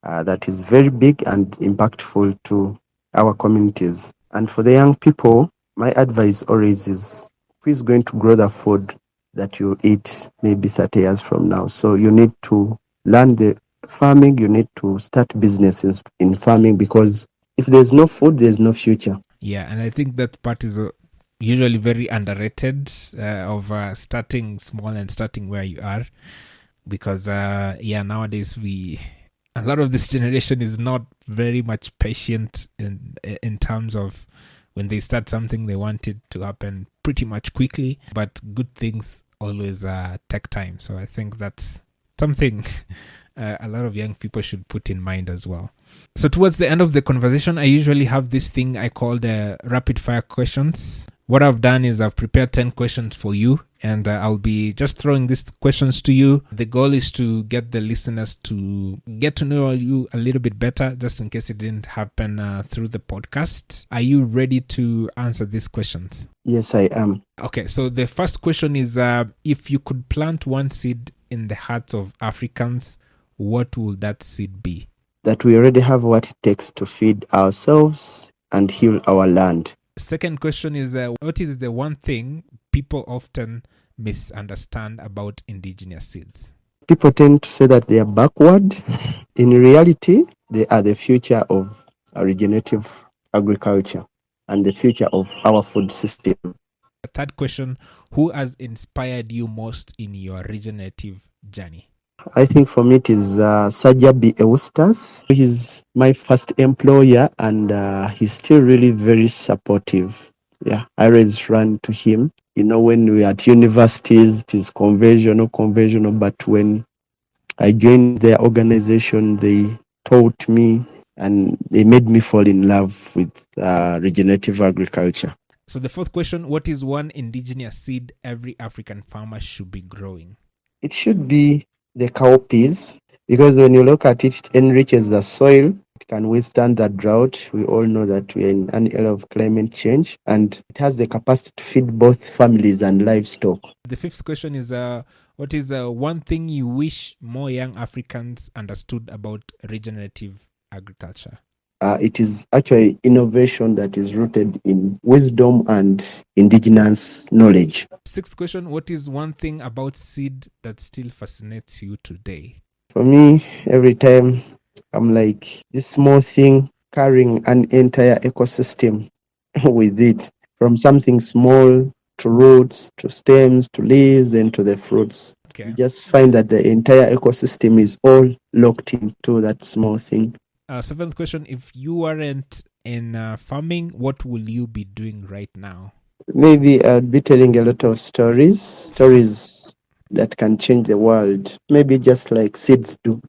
that is very big and impactful to our communities. And for the young people, my advice always is, who is going to grow the food that you eat maybe 30 years from now? So you need to learn the farming, you need to start businesses in farming, because if there's no food, there's no future. Yeah, and I think that part is usually very underrated of starting small and starting where you are, because nowadays a lot of this generation is not very much patient in terms of when they start something, they want it to happen pretty much quickly, but good things always take time. So I think that's something a lot of young people should put in mind as well. So towards the end of the conversation, I usually have this thing I call the rapid fire questions, What I've done is I've prepared 10 questions for you, and I'll be just throwing these questions to you. The goal is to get the listeners to get to know you a little bit better, just in case it didn't happen through the podcast. Are you ready to answer these questions? Yes, I am. Okay, so the first question is, if you could plant one seed in the hearts of Africans, what will that seed be? That we already have what it takes to feed ourselves and heal our land. Second question is, what is the one thing people often misunderstand about indigenous seeds? People tend to say that they are backward. In reality, they are the future of regenerative agriculture and the future of our food system. The third question, who has inspired you most in your regenerative journey? I think for me it is Saja B. Eustas. He's my first employer and he's still really very supportive. Yeah, I always run to him. You know, when we are at universities, it is conventional, but when I joined their organization, they taught me and they made me fall in love with regenerative agriculture. So the fourth question, what is one indigenous seed every African farmer should be growing? It should be the cowpeas, because when you look at it, it enriches the soil. It can withstand the drought. We all know that we are in an era of climate change, and it has the capacity to feed both families and livestock. The fifth question is, what is one thing you wish more young Africans understood about regenerative agriculture? It is actually innovation that is rooted in wisdom and indigenous knowledge. Sixth question, what is one thing about seed that still fascinates you today? For me, every time I'm like, this small thing carrying an entire ecosystem with it, from something small to roots, to stems, to leaves, and to the fruits. Okay. You just find that the entire ecosystem is all locked into that small thing. Seventh question, if you weren't in farming, what will you be doing right now? Maybe I'd be telling a lot of stories that can change the world. Maybe just like seeds do.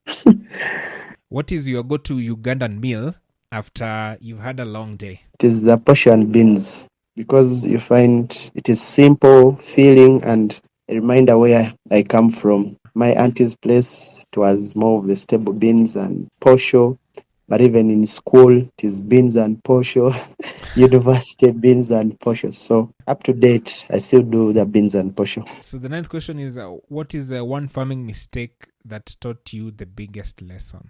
What is your go-to Ugandan meal after you've had a long day? It is the posho and beans, because you find it is simple, filling, and a reminder where I come from. My auntie's place, it was more of the stable beans and posho. But even in school, it is beans and posho, university beans and posho. So up to date, I still do the beans and posho. So the ninth question is, what is one farming mistake that taught you the biggest lesson?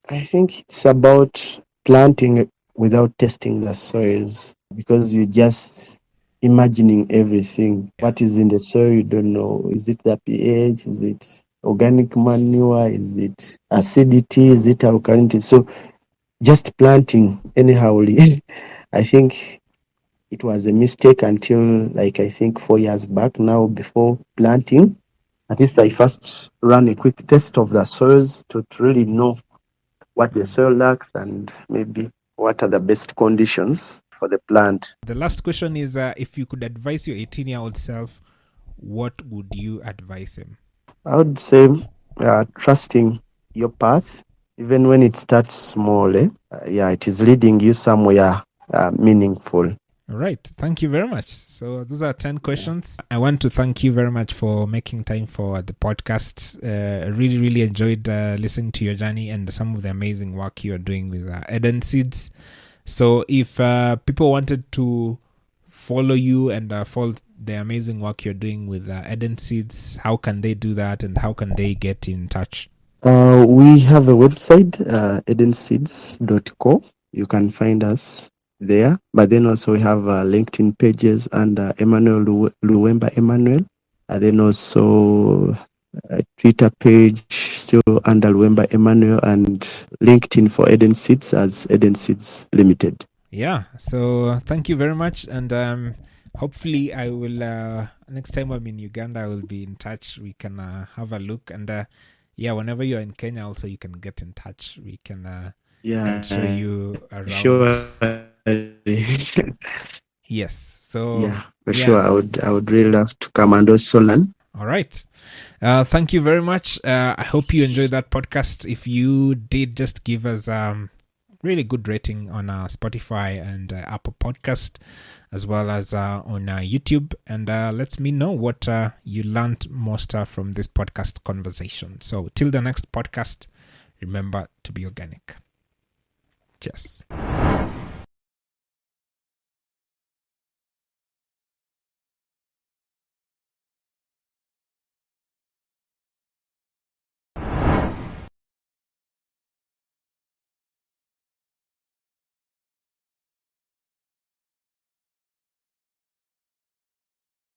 I think it's about planting without testing the soils, because you just imagining everything. What is in the soil, you don't know. Is it the pH? Is it organic manure? Is it acidity? Is it alkalinity? So just planting anyhow. I think it was a mistake until I think 4 years back now. Before planting, at least I first ran a quick test of the soils to really know what the soil lacks and maybe what are the best conditions for the plant. The last question is, if you could advise your 18-year-old self, what would you advise him? I would say trusting your path, even when it starts small. It is leading you somewhere meaningful. All right. Thank you very much. So those are 10 questions. I want to thank you very much for making time for the podcast. Really, really enjoyed listening to your journey and some of the amazing work you are doing with Eden Seeds. So if people wanted to follow you and follow the amazing work you're doing with Eden Seeds, how can they do that and how can they get in touch? We have a website, edenseeds.co. You can find us there. But then also we have LinkedIn pages under Emmanuel Luwemba Emmanuel. And then also a Twitter page still under Luwemba Emmanuel, and LinkedIn for Eden Seeds as Eden Seeds Limited. Yeah. So thank you very much. And hopefully I will, next time I'm in Uganda, I will be in touch. We can have a look. And whenever you're in Kenya also, you can get in touch. We can show you around. Sure. Yes. So for sure. I would really love to come and also learn. All right. Thank you very much. I hope you enjoyed that podcast. If you did, just give us really good rating on Spotify and Apple Podcast. as well as on YouTube. And let me know what you learned most from this podcast conversation. So till the next podcast, remember to be organic. Cheers.